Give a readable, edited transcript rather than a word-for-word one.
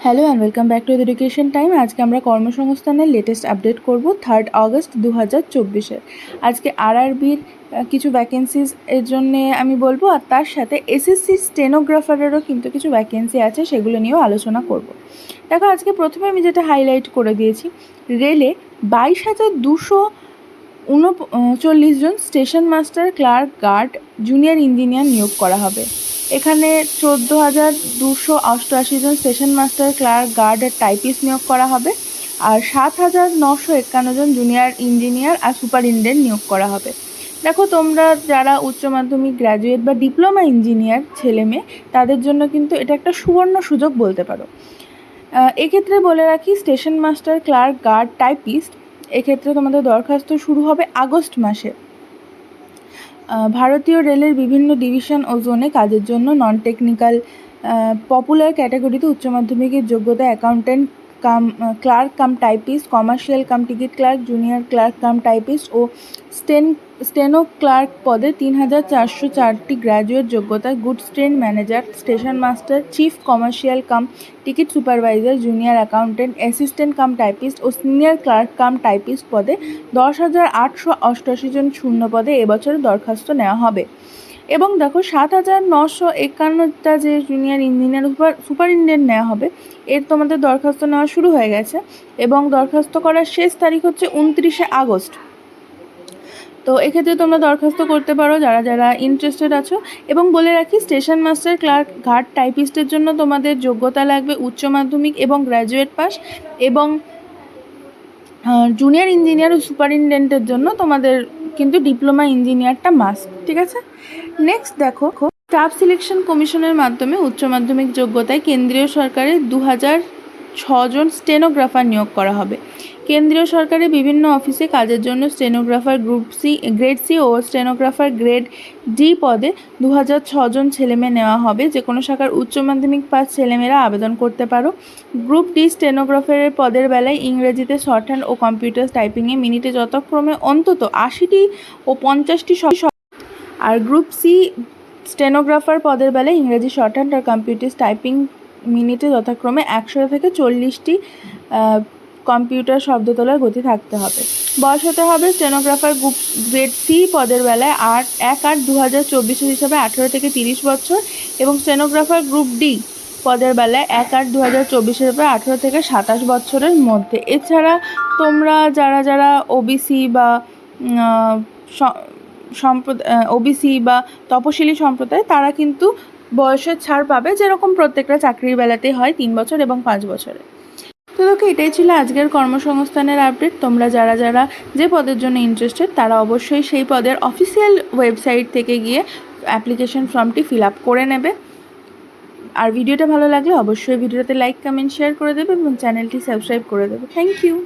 Hello and welcome back to education time. আজকে আমরা কর্মসংস্থানের লেটেস্ট আপডেট করব 3 অগস্ট 2024-এর। আজকে আরআরবির কিছু ভ্যাকেন্সিজ এর জন্যে আমি বলবো, আর তার সাথে এসএসসি স্টেনোগ্রাফারেরও কিন্তু কিছু ভ্যাকেন্সি আছে, সেগুলো নিয়েও আলোচনা করব। দেখো, আজকে প্রথমে আমি যেটা হাইলাইট করে দিয়েছি, রেলে 22,239 জন station master, clerk, guard, junior engineer নিয়োগ করা হবে। এখানে 14,288 জন স্টেশন মাস্টার, ক্লার্ক, গার্ড আর টাইপিস্ট নিয়োগ করা হবে, আর 7,951 জন জুনিয়র ইঞ্জিনিয়ার আর সুপারিনটেন্ডেন্ট নিয়োগ করা হবে। দেখো, তোমরা যারা উচ্চ মাধ্যমিক, গ্র্যাজুয়েট বা ডিপ্লোমা ইঞ্জিনিয়ার ছেলে মেয়ে, তাদের জন্য কিন্তু এটা একটা সুবর্ণ সুযোগ বলতে পারো। এক্ষেত্রে বলে রাখি, station master, clerk, guard, typist, এক্ষেত্রে তোমাদের দরখাস্ত শুরু হবে আগস্ট মাসে। ভারতীয় রেলের বিভিন্ন ডিভিশন ও জোনে কাজের জন্য নন টেকনিক্যাল পপুলার ক্যাটাগরিতে উচ্চ মাধ্যমিকের যোগ্যতা accountant cum clerk cum typist, commercial cum ticket clerk, junior clerk cum typist ও স্টেনো ক্লার্ক পদে 3,404টি গ্র্যাজুয়েট যোগ্যতা, goods train manager, station master, chief commercial cum ticket supervisor, junior accountant, assistant cum typist ও senior clerk cum typist পদে 10,888 জন শূন্য পদে এবছর দরখাস্ত নেওয়া হবে। এবং দেখো, 7,951টা যে জুনিয়র ইঞ্জিনিয়ার সুপারিনটেন্ডেন্ট নেওয়া হবে, এর তোমাদের দরখাস্ত নেওয়া শুরু হয়ে গেছে এবং দরখাস্ত করার শেষ তারিখ হচ্ছে 29শে আগস্ট। তো এক্ষেত্রে তোমরা দরখাস্ত করতে পারো যারা যারা ইন্টারেস্টেড আছো। এবং বলে রাখি, স্টেশন মাস্টার, ক্লার্ক, গার্ড, টাইপিস্টের জন্য তোমাদের যোগ্যতা লাগবে উচ্চ মাধ্যমিক এবং গ্র্যাজুয়েট পাস, এবং জুনিয়র ইঞ্জিনিয়ার ও সুপারিনটেন্ডেন্টের জন্য তোমাদের কিন্তু ডিপ্লোমা ইঞ্জিনিয়ারটা মাস্ট, ঠিক আছে। নেক্সট দেখো, স্টাফ সিলেকশন কমিশনের মাধ্যমে উচ্চ মাধ্যমিক যোগ্যতায় কেন্দ্রীয় সরকারের 2,006 জন স্টেনোগ্রাফার নিয়োগ করা হবে। কেন্দ্রীয় সরকারের বিভিন্ন অফিসে কাজের জন্য স্টেনোগ্রাফার গ্রেড সি ও স্টেনোগ্রাফার গ্রেড ডি পদে 2,006 জন ছেলেমেয়ে নেওয়া হবে। যে কোনো শাখার উচ্চ মাধ্যমিক পাস ছেলেমেয়েরা আবেদন করতে পারো। গ্রুপ ডি স্টেনোগ্রাফারের পদের বেলায় ইংরেজিতে শর্ট হ্যান্ড ও কম্পিউটার টাইপিংয়ে মিনিটে যথাক্রমে অন্তত 80টি ও 50টি আর গ্রুপ সি স্টেনোগ্রাফার পদের বেলায় ইংরেজি শর্ট হ্যান্ড আর কম্পিউটার টাইপিং মিনিটে যথাক্রমে 100 থেকে 40টি কম্পিউটার শব্দ তোলার গতি থাকতে হবে। বয়স হতে হবে স্টেনোগ্রাফার গ্রেড সি পদের বেলায় 1/8/2024 হিসাবে 18 থেকে 30 বছর, এবং স্টেনোগ্রাফার গ্রুপ ডি পদের বেলায় 1/8/2024 হিসাবে 18 থেকে 27 বছরের মধ্যে। এছাড়া তোমরা যারা যারা ওবিসি বা ওবিসি বা তপশিলি সম্প্রদায়, তারা কিন্তু বয়সের ছাড় পাবে, যেরকম প্রত্যেকটা চাকরির বেলাতেই হয় 3 বছর এবং 5 বছরে। তো দেখো, এটাই ছিল আজকের কর্মসংস্থানের আপডেট। তোমরা যারা যারা যে পদের জন্য ইন্টারেস্টেড, তারা অবশ্যই সেই পদের অফিসিয়াল ওয়েবসাইট থেকে গিয়ে অ্যাপ্লিকেশন ফর্মটি ফিল আপ করে নেবে। আর ভিডিওটা ভালো লাগলে অবশ্যই ভিডিওতে লাইক, কমেন্ট, শেয়ার করে দেবে এবং চ্যানেলটি সাবস্ক্রাইব করে দেবে। Thank you.